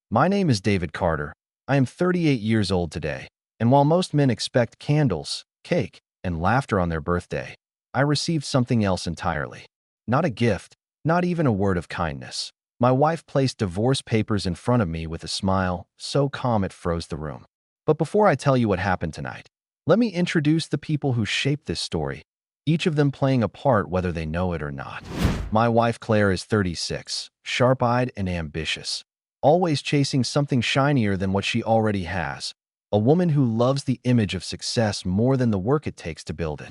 My name is David Carter. I am 38 years old today, and while most men expect candles, cake, and laughter on their birthday, I received something else entirely. Not a gift, not even a word of kindness. My wife placed divorce papers in front of me with a smile so calm it froze the room. But before I tell you what happened tonight, let me introduce the people who shaped this story, each of them playing a part whether they know it or not. My wife Claire is 36, sharp-eyed and ambitious, always chasing something shinier than what she already has. A woman who loves the image of success more than the work it takes to build it.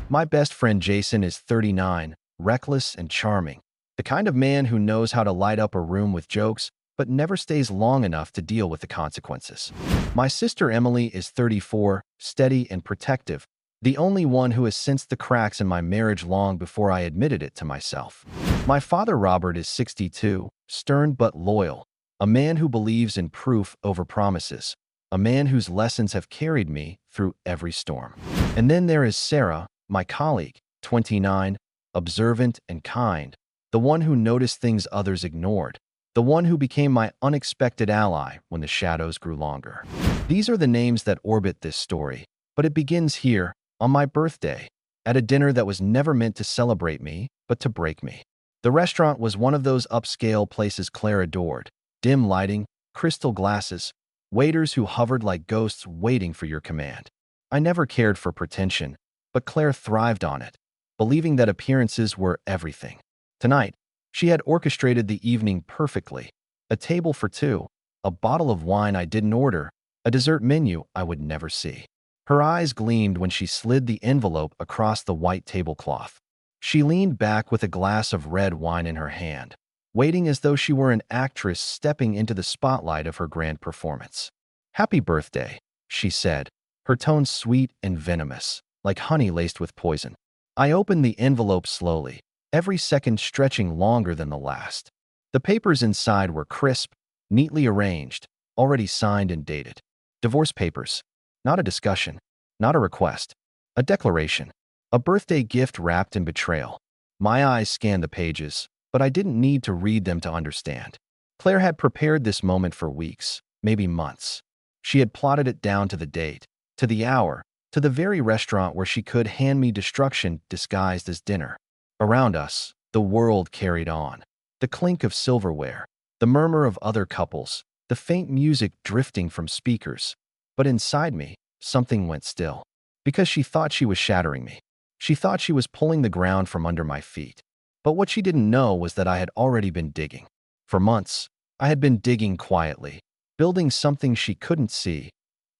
My best friend Jason is 39, reckless and charming, the kind of man who knows how to light up a room with jokes but never stays long enough to deal with the consequences. My sister Emily is 34, steady and protective, the only one who has sensed the cracks in my marriage long before I admitted it to myself. My father Robert is 62, stern but loyal, a man who believes in proof over promises, a man whose lessons have carried me through every storm. And then there is Sarah, my colleague, 29, observant and kind, the one who noticed things others ignored, the one who became my unexpected ally when the shadows grew longer. These are the names that orbit this story, but it begins here, on my birthday, at a dinner that was never meant to celebrate me, but to break me. The restaurant was one of those upscale places Claire adored, dim lighting, crystal glasses, waiters who hovered like ghosts waiting for your command. I never cared for pretension, but Claire thrived on it, believing that appearances were everything. Tonight, she had orchestrated the evening perfectly. A table for two, a bottle of wine I didn't order, a dessert menu I would never see. Her eyes gleamed when she slid the envelope across the white tablecloth. She leaned back with a glass of red wine in her hand, waiting as though she were an actress stepping into the spotlight of her grand performance. "Happy birthday," she said, her tone sweet and venomous, like honey laced with poison. I opened the envelope slowly, every second stretching longer than the last. The papers inside were crisp, neatly arranged, already signed and dated. Divorce papers. Not a discussion, not a request, a declaration, a birthday gift wrapped in betrayal. My eyes scanned the pages, but I didn't need to read them to understand. Claire had prepared this moment for weeks, maybe months. She had plotted it down to the date, to the hour, to the very restaurant where she could hand me destruction disguised as dinner. Around us, the world carried on. The clink of silverware, the murmur of other couples, the faint music drifting from speakers. But inside me, something went still. Because she thought she was shattering me. She thought she was pulling the ground from under my feet. But what she didn't know was that I had already been digging. For months, I had been digging quietly, building something she couldn't see,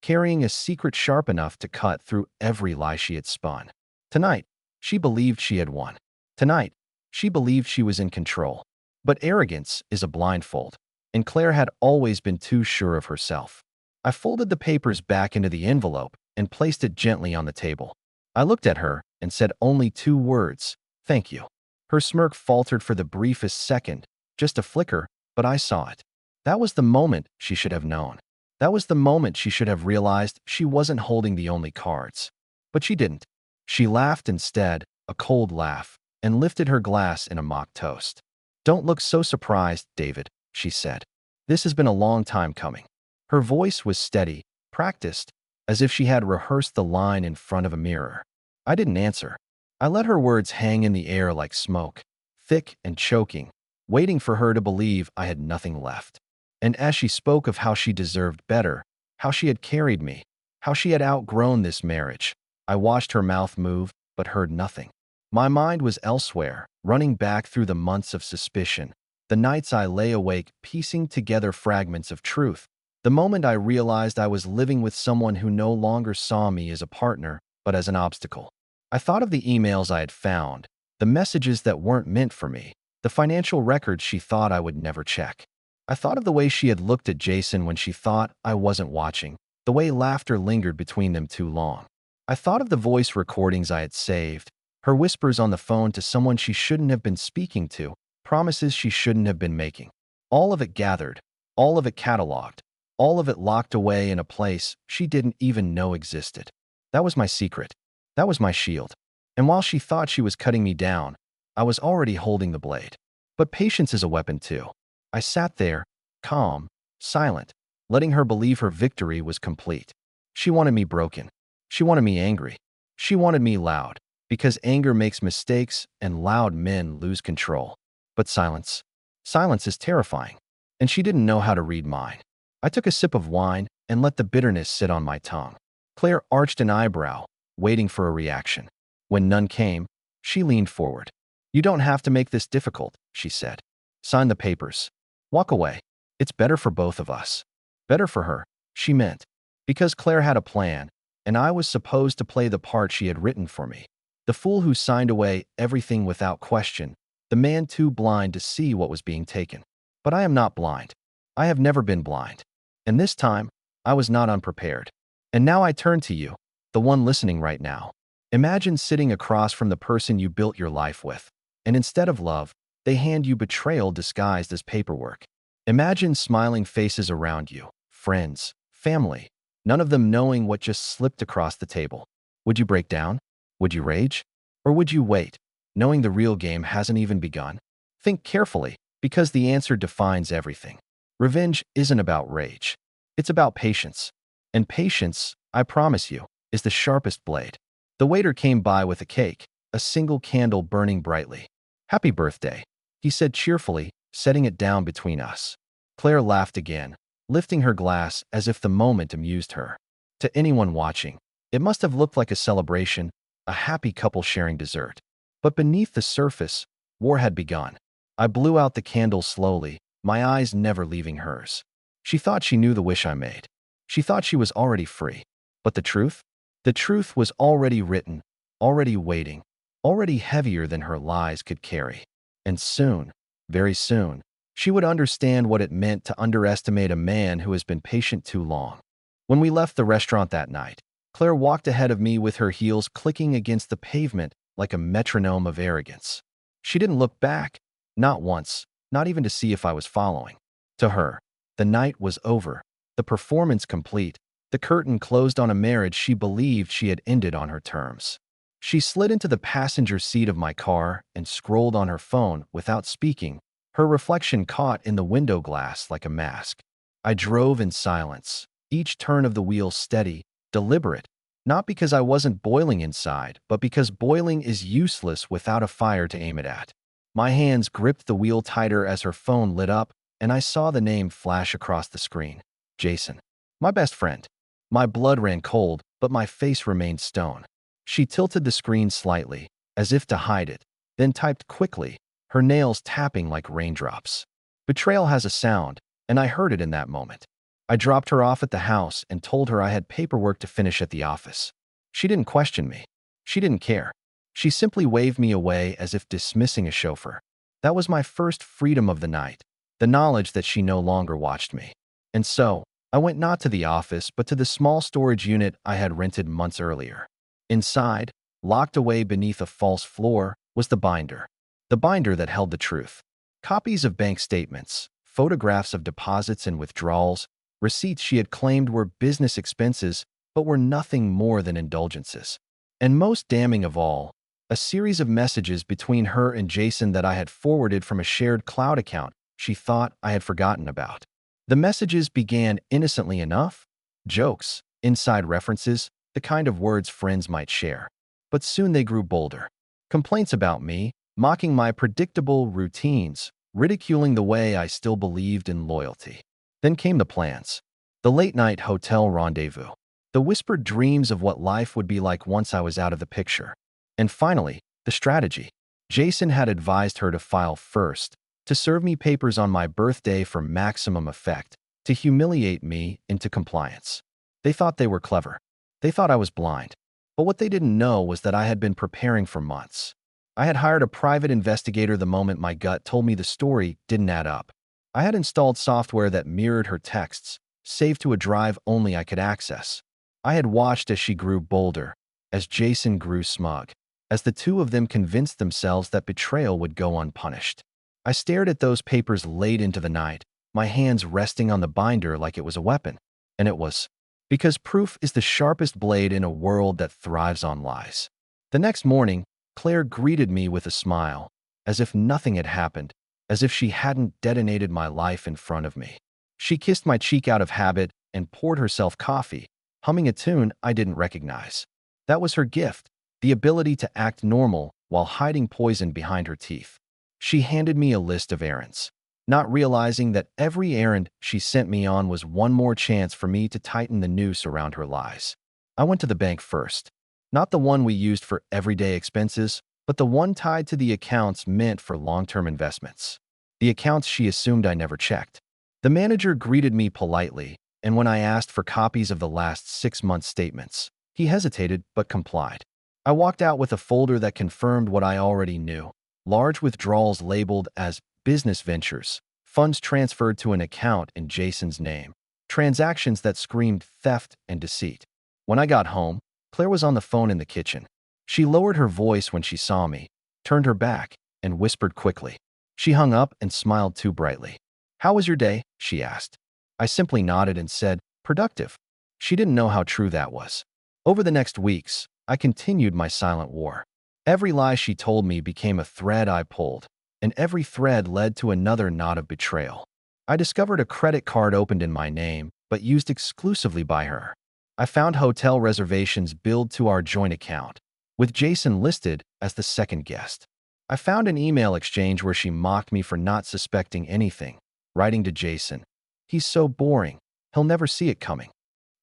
carrying a secret sharp enough to cut through every lie she had spun. Tonight, she believed she had won. Tonight, she believed she was in control. But arrogance is a blindfold, and Claire had always been too sure of herself. I folded the papers back into the envelope and placed it gently on the table. I looked at her and said only two words, "Thank you." Her smirk faltered for the briefest second, just a flicker, but I saw it. That was the moment she should have known. That was the moment she should have realized she wasn't holding the only cards. But she didn't. She laughed instead, a cold laugh, and lifted her glass in a mock toast. "Don't look so surprised, David," she said. "This has been a long time coming." Her voice was steady, practiced, as if she had rehearsed the line in front of a mirror. I didn't answer. I let her words hang in the air like smoke, thick and choking, waiting for her to believe I had nothing left. And as she spoke of how she deserved better, how she had carried me, how she had outgrown this marriage, I watched her mouth move, but heard nothing. My mind was elsewhere, running back through the months of suspicion, the nights I lay awake piecing together fragments of truth, the moment I realized I was living with someone who no longer saw me as a partner, but as an obstacle. I thought of the emails I had found, the messages that weren't meant for me, the financial records she thought I would never check. I thought of the way she had looked at Jason when she thought I wasn't watching, the way laughter lingered between them too long. I thought of the voice recordings I had saved, her whispers on the phone to someone she shouldn't have been speaking to, promises she shouldn't have been making. All of it gathered, all of it cataloged, all of it locked away in a place she didn't even know existed. That was my secret. That was my shield. And while she thought she was cutting me down, I was already holding the blade. But patience is a weapon too. I sat there, calm, silent, letting her believe her victory was complete. She wanted me broken. She wanted me angry. She wanted me loud, because anger makes mistakes and loud men lose control. But silence is terrifying, and she didn't know how to read mine. I took a sip of wine and let the bitterness sit on my tongue. Claire arched an eyebrow, waiting for a reaction. When none came, she leaned forward. "You don't have to make this difficult," she said. "Sign the papers. Walk away. It's better for both of us." Better for her, she meant, because Claire had a plan, and I was supposed to play the part she had written for me. The fool who signed away everything without question, the man too blind to see what was being taken. But I am not blind. I have never been blind. And this time, I was not unprepared. And now I turn to you, the one listening right now. Imagine sitting across from the person you built your life with, and instead of love, they hand you betrayal disguised as paperwork. Imagine smiling faces around you, friends, family, none of them knowing what just slipped across the table. Would you break down? Would you rage? Or would you wait, knowing the real game hasn't even begun? Think carefully, because the answer defines everything. Revenge isn't about rage. It's about patience. And patience, I promise you, is the sharpest blade. The waiter came by with a cake, a single candle burning brightly. "Happy birthday," he said cheerfully, setting it down between us. Claire laughed again, lifting her glass as if the moment amused her. To anyone watching, it must have looked like a celebration, a happy couple sharing dessert. But beneath the surface, war had begun. I blew out the candle slowly, my eyes never leaving hers. She thought she knew the wish I made. She thought she was already free. But the truth? The truth was already written, already waiting, already heavier than her lies could carry. And soon, very soon, she would understand what it meant to underestimate a man who has been patient too long. When we left the restaurant that night, Claire walked ahead of me with her heels clicking against the pavement like a metronome of arrogance. She didn't look back, not once, not even to see if I was following. To her, the night was over, the performance complete, the curtain closed on a marriage she believed she had ended on her terms. She slid into the passenger seat of my car and scrolled on her phone without speaking, her reflection caught in the window glass like a mask. I drove in silence, each turn of the wheel steady, deliberate, not because I wasn't boiling inside, but because boiling is useless without a fire to aim it at. My hands gripped the wheel tighter as her phone lit up, and I saw the name flash across the screen. Jason. My best friend. My blood ran cold, but my face remained stone. She tilted the screen slightly, as if to hide it, then typed quickly, her nails tapping like raindrops. Betrayal has a sound, and I heard it in that moment. I dropped her off at the house and told her I had paperwork to finish at the office. She didn't question me. She didn't care. She simply waved me away as if dismissing a chauffeur. That was my first freedom of the night, the knowledge that she no longer watched me. And so, I went not to the office but to the small storage unit I had rented months earlier. Inside, locked away beneath a false floor, was the binder. The binder that held the truth. Copies of bank statements, photographs of deposits and withdrawals, receipts she had claimed were business expenses but were nothing more than indulgences. And most damning of all, a series of messages between her and Jason that I had forwarded from a shared cloud account she thought I had forgotten about. The messages began innocently enough, jokes, inside references, the kind of words friends might share. But soon they grew bolder. Complaints about me, mocking my predictable routines, ridiculing the way I still believed in loyalty. Then came the plans. The late-night hotel rendezvous. The whispered dreams of what life would be like once I was out of the picture. And finally, the strategy. Jason had advised her to file first, to serve me papers on my birthday for maximum effect, to humiliate me into compliance. They thought they were clever. They thought I was blind. But what they didn't know was that I had been preparing for months. I had hired a private investigator the moment my gut told me the story didn't add up. I had installed software that mirrored her texts, saved to a drive only I could access. I had watched as she grew bolder, as Jason grew smug, as the two of them convinced themselves that betrayal would go unpunished. I stared at those papers late into the night, my hands resting on the binder like it was a weapon. And it was. Because proof is the sharpest blade in a world that thrives on lies. The next morning, Claire greeted me with a smile, as if nothing had happened, as if she hadn't detonated my life in front of me. She kissed my cheek out of habit and poured herself coffee, humming a tune I didn't recognize. That was her gift, the ability to act normal while hiding poison behind her teeth. She handed me a list of errands, not realizing that every errand she sent me on was one more chance for me to tighten the noose around her lies. I went to the bank first, not the one we used for everyday expenses, but the one tied to the accounts meant for long-term investments. The accounts she assumed I never checked. The manager greeted me politely, and when I asked for copies of the last 6 month statements, he hesitated but complied. I walked out with a folder that confirmed what I already knew. Large withdrawals labeled as business ventures, funds transferred to an account in Jason's name, transactions that screamed theft and deceit. When I got home, Claire was on the phone in the kitchen. She lowered her voice when she saw me, turned her back, and whispered quickly. She hung up and smiled too brightly. "How was your day?" she asked. I simply nodded and said, "Productive." She didn't know how true that was. Over the next weeks, I continued my silent war. Every lie she told me became a thread I pulled, and every thread led to another knot of betrayal. I discovered a credit card opened in my name, but used exclusively by her. I found hotel reservations billed to our joint account, with Jason listed as the second guest. I found an email exchange where she mocked me for not suspecting anything, writing to Jason, "He's so boring. He'll never see it coming."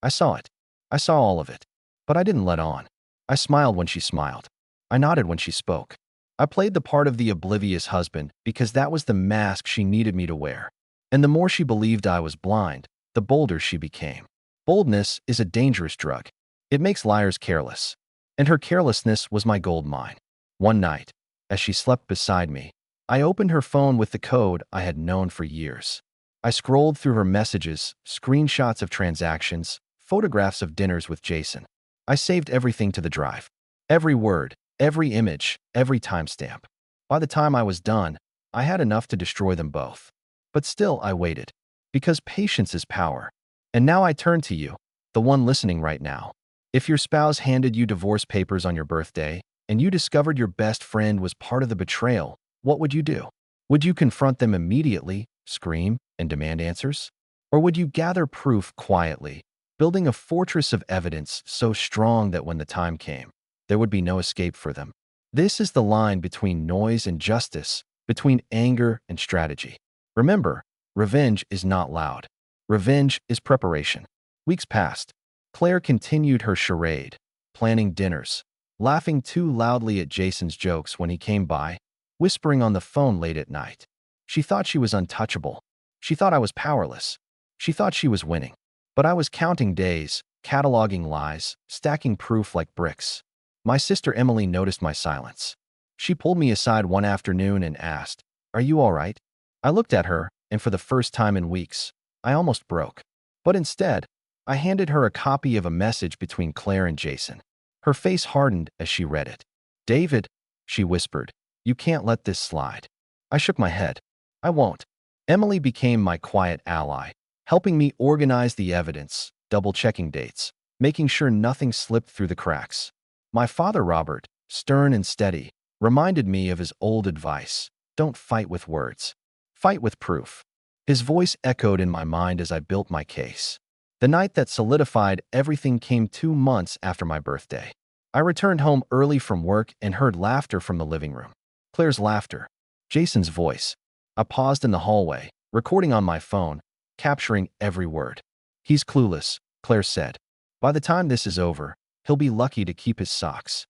I saw it. I saw all of it. But I didn't let on. I smiled when she smiled. I nodded when she spoke. I played the part of the oblivious husband because that was the mask she needed me to wear. And the more she believed I was blind, the bolder she became. Boldness is a dangerous drug. It makes liars careless. And her carelessness was my gold mine. One night, as she slept beside me, I opened her phone with the code I had known for years. I scrolled through her messages, screenshots of transactions, photographs of dinners with Jason. I saved everything to the drive. Every word, every image, every timestamp. By the time I was done, I had enough to destroy them both. But still, I waited. Because patience is power. And now I turn to you, the one listening right now. If your spouse handed you divorce papers on your birthday, and you discovered your best friend was part of the betrayal, what would you do? Would you confront them immediately, scream, and demand answers? Or would you gather proof quietly, building a fortress of evidence so strong that when the time came, there would be no escape for them? This is the line between noise and justice, between anger and strategy. Remember, revenge is not loud. Revenge is preparation. Weeks passed. Claire continued her charade, planning dinners, laughing too loudly at Jason's jokes when he came by, whispering on the phone late at night. She thought she was untouchable. She thought I was powerless. She thought she was winning. But I was counting days, cataloging lies, stacking proof like bricks. My sister Emily noticed my silence. She pulled me aside one afternoon and asked, "Are you all right?" I looked at her, and for the first time in weeks, I almost broke. But instead, I handed her a copy of a message between Claire and Jason. Her face hardened as she read it. "David," she whispered, "you can't let this slide." I shook my head. "I won't." Emily became my quiet ally, helping me organize the evidence, double-checking dates, making sure nothing slipped through the cracks. My father, Robert, stern and steady, reminded me of his old advice: don't fight with words. Fight with proof. His voice echoed in my mind as I built my case. The night that solidified everything came 2 months after my birthday. I returned home early from work and heard laughter from the living room. Claire's laughter. Jason's voice. I paused in the hallway, recording on my phone, capturing every word. "He's clueless," Claire said. "By the time this is over, he'll be lucky to keep his socks."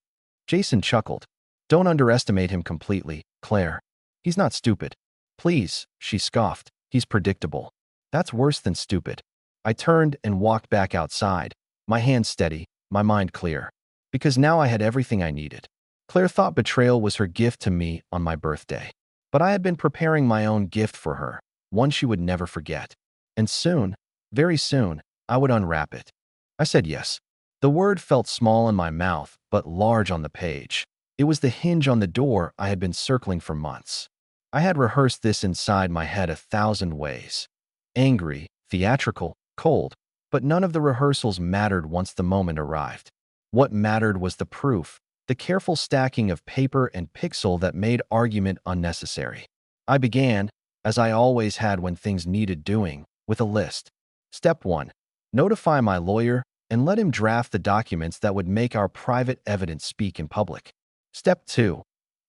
Jason chuckled. "Don't underestimate him completely, Claire. He's not stupid." "Please," she scoffed. "He's predictable." "That's worse than stupid." I turned and walked back outside, my hands steady, my mind clear. Because now I had everything I needed. Claire thought betrayal was her gift to me on my birthday. But I had been preparing my own gift for her, one she would never forget. And soon, very soon, I would unwrap it. I said yes. The word felt small in my mouth, but large on the page. It was the hinge on the door I had been circling for months. I had rehearsed this inside my head 1,000 ways. Angry, theatrical, cold. But none of the rehearsals mattered once the moment arrived. What mattered was the proof, the careful stacking of paper and pixel that made argument unnecessary. I began, as I always had when things needed doing, with a list. Step 1. Notify my lawyer and let him draft the documents that would make our private evidence speak in public. Step 2.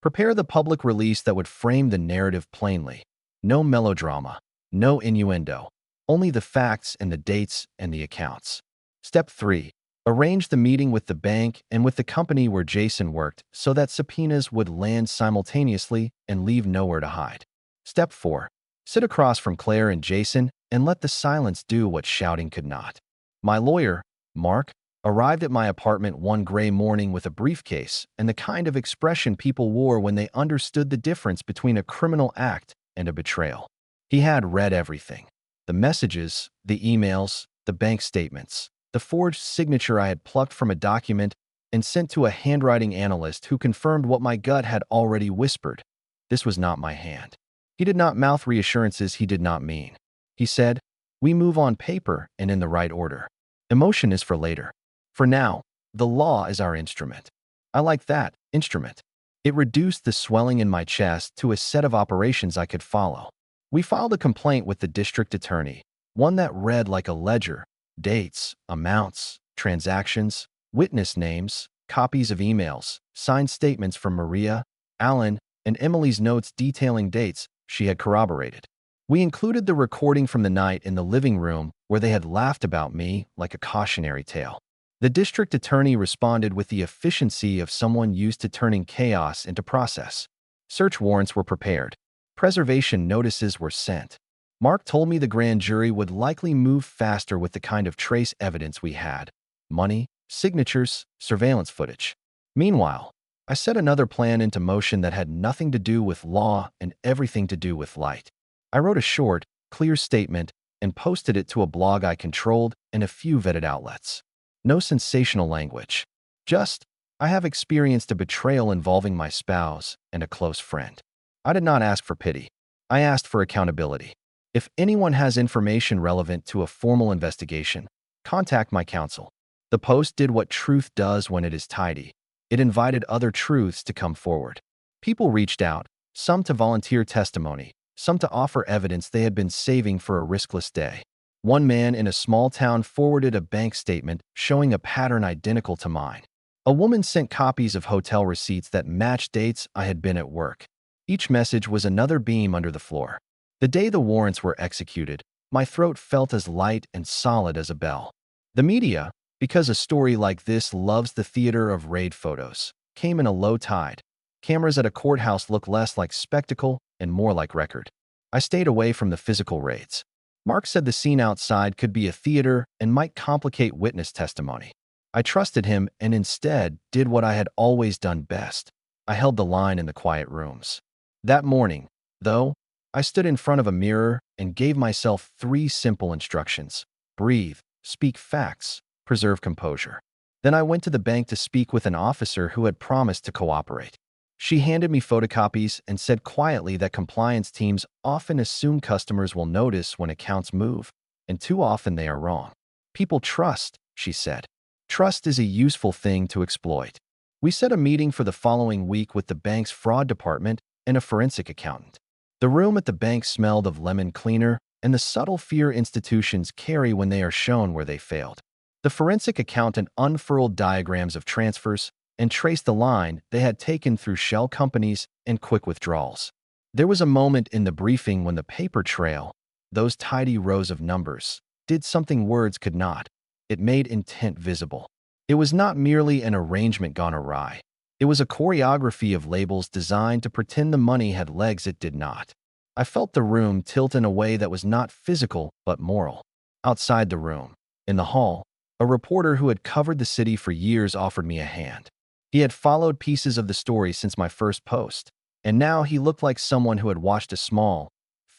Prepare the public release that would frame the narrative plainly. No melodrama, no innuendo, only the facts and the dates and the accounts. Step 3. Arrange the meeting with the bank and with the company where Jason worked so that subpoenas would land simultaneously and leave nowhere to hide. Step 4. Sit across from Claire and Jason and let the silence do what shouting could not. My lawyer, Mark, arrived at my apartment one gray morning with a briefcase and the kind of expression people wore when they understood the difference between a criminal act and a betrayal. He had read everything. The messages, the emails, the bank statements, the forged signature I had plucked from a document and sent to a handwriting analyst who confirmed what my gut had already whispered. This was not my hand. He did not mouth reassurances he did not mean. He said, "We move on paper and in the right order. Emotion is for later. For now, the law is our instrument." I liked that, instrument. It reduced the swelling in my chest to a set of operations I could follow. We filed a complaint with the district attorney, one that read like a ledger: dates, amounts, transactions, witness names, copies of emails, signed statements from Maria, Alan, and Emily's notes detailing dates she had corroborated. We included the recording from the night in the living room where they had laughed about me like a cautionary tale. The district attorney responded with the efficiency of someone used to turning chaos into process. Search warrants were prepared. Preservation notices were sent. Mark told me the grand jury would likely move faster with the kind of trace evidence we had: money, signatures, surveillance footage. Meanwhile, I set another plan into motion that had nothing to do with law and everything to do with light. I wrote a short, clear statement and posted it to a blog I controlled and a few vetted outlets. No sensational language. Just, I have experienced a betrayal involving my spouse and a close friend. I did not ask for pity. I asked for accountability. If anyone has information relevant to a formal investigation, contact my counsel. The post did what truth does when it is tidy. It invited other truths to come forward. People reached out, some to volunteer testimony, some to offer evidence they had been saving for a riskless day. One man in a small town forwarded a bank statement showing a pattern identical to mine. A woman sent copies of hotel receipts that matched dates I had been at work. Each message was another beam under the floor. The day the warrants were executed, my throat felt as light and solid as a bell. The media, because a story like this loves the theater of raid photos, came in a low tide. Cameras at a courthouse look less like spectacle and more like record. I stayed away from the physical raids. Mark said the scene outside could be a theater and might complicate witness testimony. I trusted him and instead did what I had always done best. I held the line in the quiet rooms. That morning, though, I stood in front of a mirror and gave myself 3 simple instructions: breathe, speak facts, preserve composure. Then I went to the bank to speak with an officer who had promised to cooperate. She handed me photocopies and said quietly that compliance teams often assume customers will notice when accounts move, and too often they are wrong. People trust, she said. Trust is a useful thing to exploit. We set a meeting for the following week with the bank's fraud department and a forensic accountant. The room at the bank smelled of lemon cleaner and the subtle fear institutions carry when they are shown where they failed. The forensic accountant unfurled diagrams of transfers and traced the line they had taken through shell companies and quick withdrawals. There was a moment in the briefing when the paper trail, those tidy rows of numbers, did something words could not. It made intent visible. It was not merely an arrangement gone awry. It was a choreography of labels designed to pretend the money had legs it did not. I felt the room tilt in a way that was not physical but moral. Outside the room, in the hall, a reporter who had covered the city for years offered me a hand. He had followed pieces of the story since my first post, and now he looked like someone who had watched a small,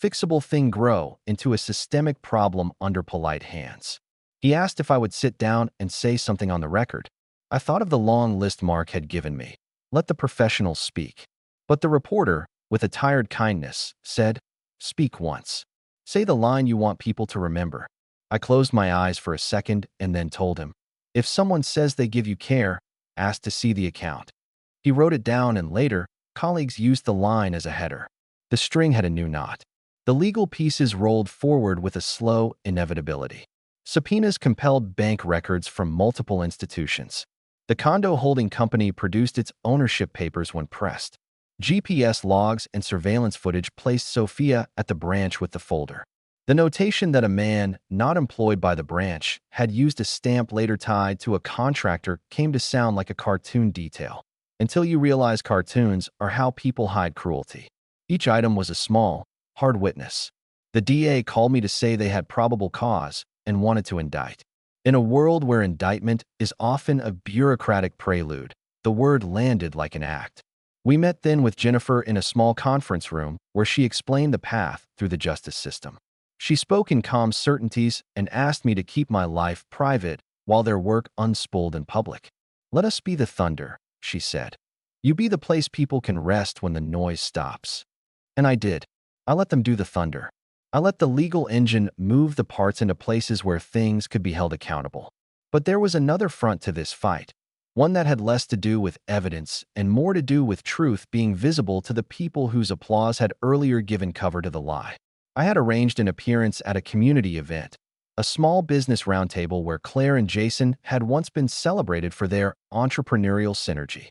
fixable thing grow into a systemic problem under polite hands. He asked if I would sit down and say something on the record. I thought of the long list Mark had given me. Let the professionals speak. But the reporter, with a tired kindness, said, "Speak once. Say the line you want people to remember." I closed my eyes for a second and then told him, "If someone says they give you care, ask to see the account." He wrote it down and later, colleagues used the line as a header. The string had a new knot. The legal pieces rolled forward with a slow inevitability. Subpoenas compelled bank records from multiple institutions. The condo holding company produced its ownership papers when pressed. GPS logs and surveillance footage placed Sophia at the branch with the folder. The notation that a man, not employed by the branch, had used a stamp later tied to a contractor came to sound like a cartoon detail. Until you realize cartoons are how people hide cruelty. Each item was a small, hard witness. The DA called me to say they had probable cause and wanted to indict. In a world where indictment is often a bureaucratic prelude, the word landed like an act. We met then with Jennifer in a small conference room where she explained the path through the justice system. She spoke in calm certainties and asked me to keep my life private while their work unspooled in public. "Let us be the thunder," she said. "You be the place people can rest when the noise stops." And I did. I let them do the thunder. I let the legal engine move the parts into places where things could be held accountable. But there was another front to this fight, one that had less to do with evidence and more to do with truth being visible to the people whose applause had earlier given cover to the lie. I had arranged an appearance at a community event, a small business roundtable where Claire and Jason had once been celebrated for their entrepreneurial synergy.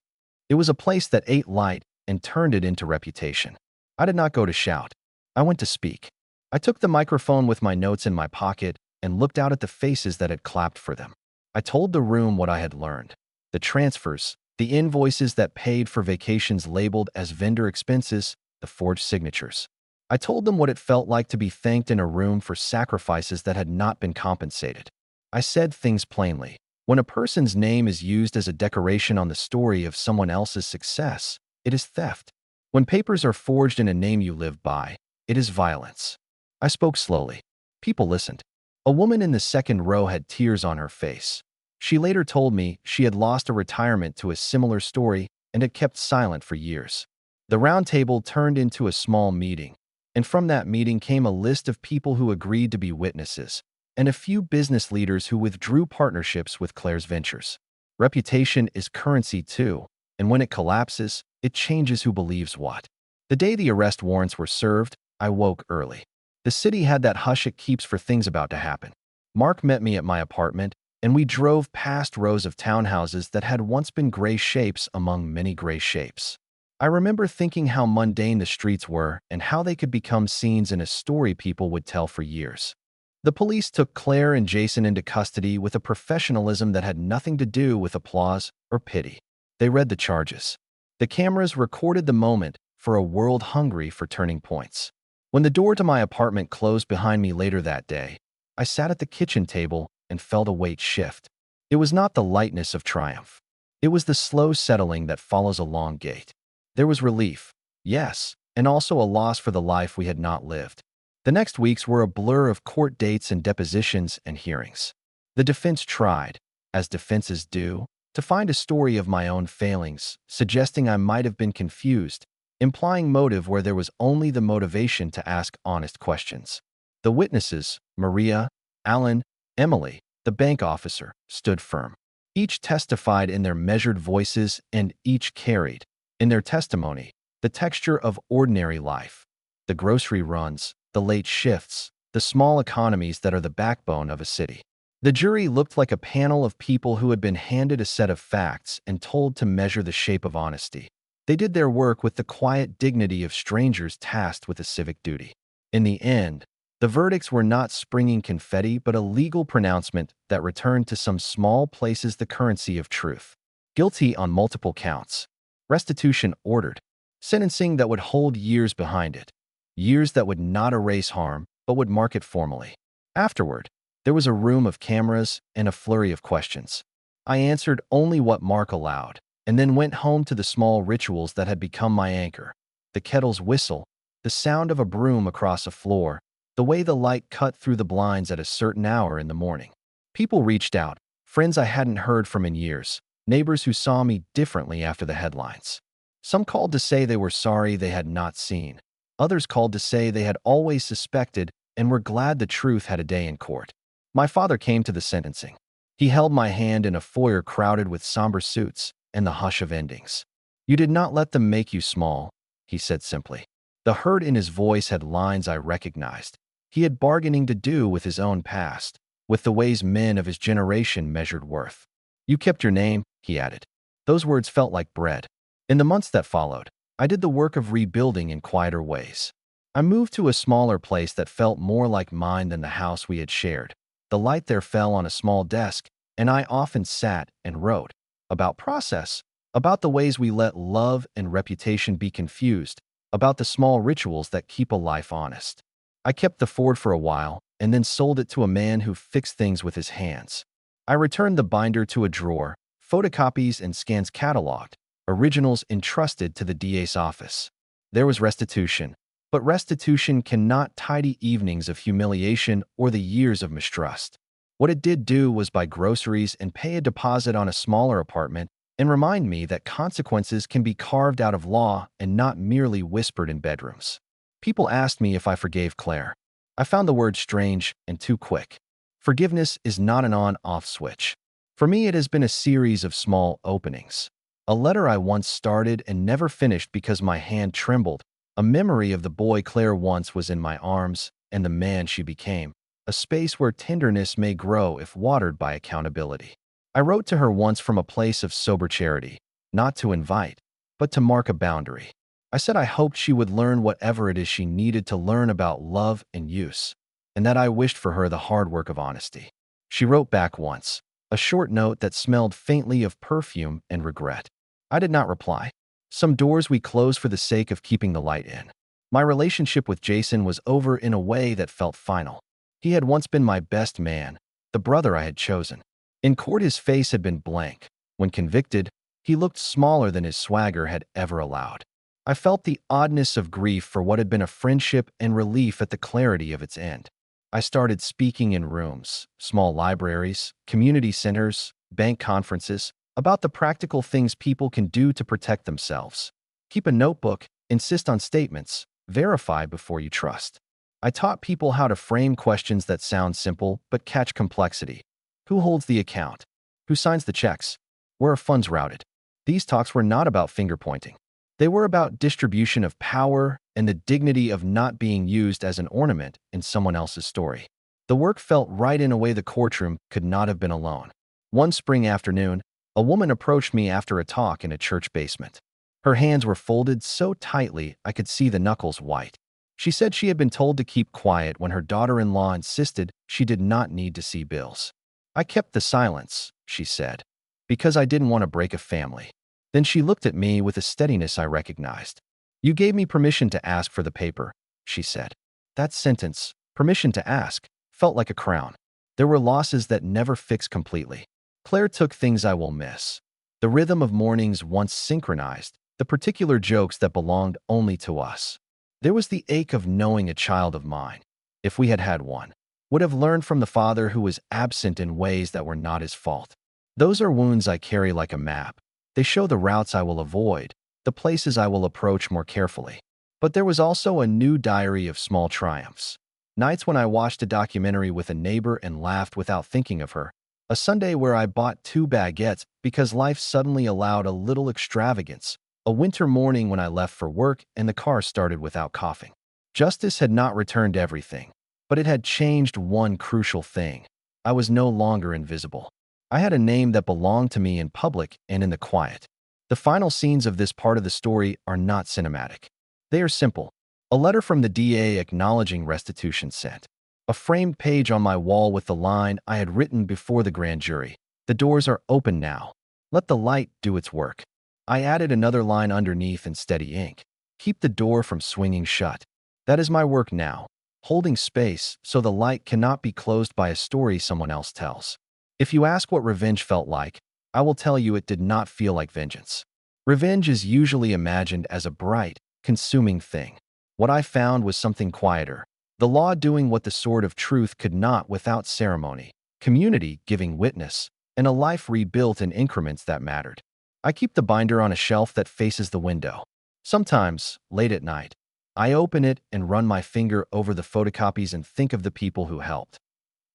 It was a place that ate light and turned it into reputation. I did not go to shout. I went to speak. I took the microphone with my notes in my pocket and looked out at the faces that had clapped for them. I told the room what I had learned. The transfers, the invoices that paid for vacations labeled as vendor expenses, the forged signatures. I told them what it felt like to be thanked in a room for sacrifices that had not been compensated. I said things plainly. When a person's name is used as a decoration on the story of someone else's success, it is theft. When papers are forged in a name you live by, it is violence. I spoke slowly. People listened. A woman in the second row had tears on her face. She later told me she had lost a retirement to a similar story and had kept silent for years. The round table turned into a small meeting, and from that meeting came a list of people who agreed to be witnesses, and a few business leaders who withdrew partnerships with Claire's ventures. Reputation is currency too, and when it collapses, it changes who believes what. The day the arrest warrants were served, I woke early. The city had that hush it keeps for things about to happen. Mark met me at my apartment, and we drove past rows of townhouses that had once been gray shapes among many gray shapes. I remember thinking how mundane the streets were and how they could become scenes in a story people would tell for years. The police took Claire and Jason into custody with a professionalism that had nothing to do with applause or pity. They read the charges. The cameras recorded the moment for a world hungry for turning points. When the door to my apartment closed behind me later that day, I sat at the kitchen table and felt a weight shift. It was not the lightness of triumph. It was the slow settling that follows a long gait. There was relief, yes, and also a loss for the life we had not lived. The next weeks were a blur of court dates and depositions and hearings. The defense tried, as defenses do, to find a story of my own failings, suggesting I might have been confused, implying motive where there was only the motivation to ask honest questions. The witnesses, Maria, Alan, Emily, the bank officer, stood firm. Each testified in their measured voices and each carried, in their testimony, the texture of ordinary life. The grocery runs, the late shifts, the small economies that are the backbone of a city. The jury looked like a panel of people who had been handed a set of facts and told to measure the shape of honesty. They did their work with the quiet dignity of strangers tasked with a civic duty. In the end, the verdicts were not springing confetti but a legal pronouncement that returned to some small places the currency of truth. Guilty on multiple counts. Restitution ordered. Sentencing that would hold years behind it. Years that would not erase harm, but would mark it formally. Afterward, there was a room of cameras and a flurry of questions. I answered only what Mark allowed, and then went home to the small rituals that had become my anchor. The kettle's whistle, the sound of a broom across a floor, the way the light cut through the blinds at a certain hour in the morning. People reached out, friends I hadn't heard from in years, neighbors who saw me differently after the headlines. Some called to say they were sorry they had not seen. Others called to say they had always suspected and were glad the truth had a day in court. My father came to the sentencing. He held my hand in a foyer crowded with somber suits and the hush of endings. "You did not let them make you small," he said simply. The hurt in his voice had lines I recognized. He had bargaining to do with his own past, with the ways men of his generation measured worth. You kept your name, he added. Those words felt like bread. In the months that followed, I did the work of rebuilding in quieter ways. I moved to a smaller place that felt more like mine than the house we had shared. The light there fell on a small desk, and I often sat and wrote about process, about the ways we let love and reputation be confused, about the small rituals that keep a life honest. I kept the Ford for a while and then sold it to a man who fixed things with his hands. I returned the binder to a drawer, photocopies and scans cataloged, originals entrusted to the DA's office. There was restitution, but restitution cannot tidy evenings of humiliation or the years of mistrust. What it did do was buy groceries and pay a deposit on a smaller apartment and remind me that consequences can be carved out of law and not merely whispered in bedrooms. People asked me if I forgave Claire. I found the word strange and too quick. Forgiveness is not an on-off switch. For me, it has been a series of small openings. A letter I once started and never finished because my hand trembled, a memory of the boy Claire once was in my arms and the man she became, a space where tenderness may grow if watered by accountability. I wrote to her once from a place of sober charity, not to invite, but to mark a boundary. I said I hoped she would learn whatever it is she needed to learn about love and use, and that I wished for her the hard work of honesty. She wrote back once, a short note that smelled faintly of perfume and regret. I did not reply. Some doors we closed for the sake of keeping the light in. My relationship with Jason was over in a way that felt final. He had once been my best man, the brother I had chosen. In court, his face had been blank. When convicted, he looked smaller than his swagger had ever allowed. I felt the oddness of grief for what had been a friendship and relief at the clarity of its end. I started speaking in rooms, small libraries, community centers, bank conferences, about the practical things people can do to protect themselves. Keep a notebook, insist on statements, verify before you trust. I taught people how to frame questions that sound simple but catch complexity. Who holds the account? Who signs the checks? Where are funds routed? These talks were not about finger-pointing. They were about distribution of power and the dignity of not being used as an ornament in someone else's story. The work felt right in a way the courtroom could not have been alone. One spring afternoon, a woman approached me after a talk in a church basement. Her hands were folded so tightly I could see the knuckles white. She said she had been told to keep quiet when her daughter-in-law insisted she did not need to see bills. I kept the silence, she said, because I didn't want to break a family. Then she looked at me with a steadiness I recognized. You gave me permission to ask for the paper, she said. That sentence, permission to ask, felt like a crown. There were losses that never fixed completely. Claire took things I will miss. The rhythm of mornings once synchronized, the particular jokes that belonged only to us. There was the ache of knowing a child of mine, if we had had one, would have learned from the father who was absent in ways that were not his fault. Those are wounds I carry like a map. They show the routes I will avoid, the places I will approach more carefully. But there was also a new diary of small triumphs. Nights when I watched a documentary with a neighbor and laughed without thinking of her. A Sunday where I bought 2 baguettes because life suddenly allowed a little extravagance. A winter morning when I left for work and the car started without coughing. Justice had not returned everything, but it had changed one crucial thing. I was no longer invisible. I had a name that belonged to me in public and in the quiet. The final scenes of this part of the story are not cinematic. They are simple. A letter from the DA acknowledging restitution sent. A framed page on my wall with the line I had written before the grand jury. The doors are open now. Let the light do its work. I added another line underneath in steady ink. Keep the door from swinging shut. That is my work now, holding space so the light cannot be closed by a story someone else tells. If you ask what revenge felt like, I will tell you it did not feel like vengeance. Revenge is usually imagined as a bright, consuming thing. What I found was something quieter. The law doing what the sword of truth could not without ceremony, community giving witness, and a life rebuilt in increments that mattered. I keep the binder on a shelf that faces the window. Sometimes, late at night, I open it and run my finger over the photocopies and think of the people who helped.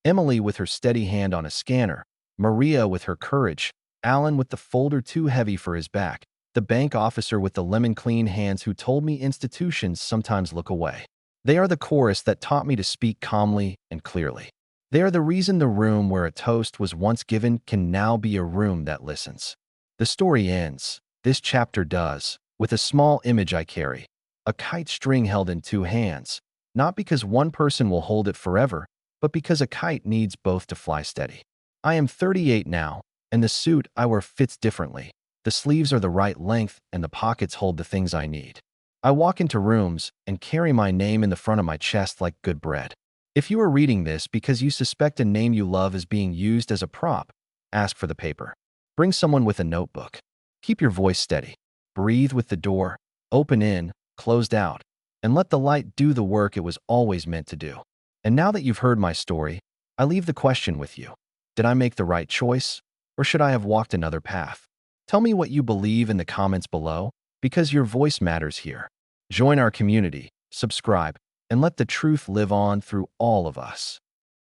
Emily with her steady hand on a scanner, Maria with her courage, Alan with the folder too heavy for his back, The bank officer with the lemon-clean hands who told me institutions sometimes look away. They are the chorus that taught me to speak calmly and clearly. They are the reason the room where a toast was once given can now be a room that listens. The story ends. This chapter does, with a small image I carry. A kite string held in two hands, not because one person will hold it forever, but because a kite needs both to fly steady. I am 38 now, and the suit I wear fits differently. The sleeves are the right length, and the pockets hold the things I need. I walk into rooms and carry my name in the front of my chest like good bread. If you are reading this because you suspect a name you love is being used as a prop, ask for the paper. Bring someone with a notebook. Keep your voice steady. Breathe with the door, open in, closed out, and let the light do the work it was always meant to do. And now that you've heard my story, I leave the question with you. Did I make the right choice, or should I have walked another path? Tell me what you believe in the comments below, because your voice matters here. Join our community, subscribe, and let the truth live on through all of us.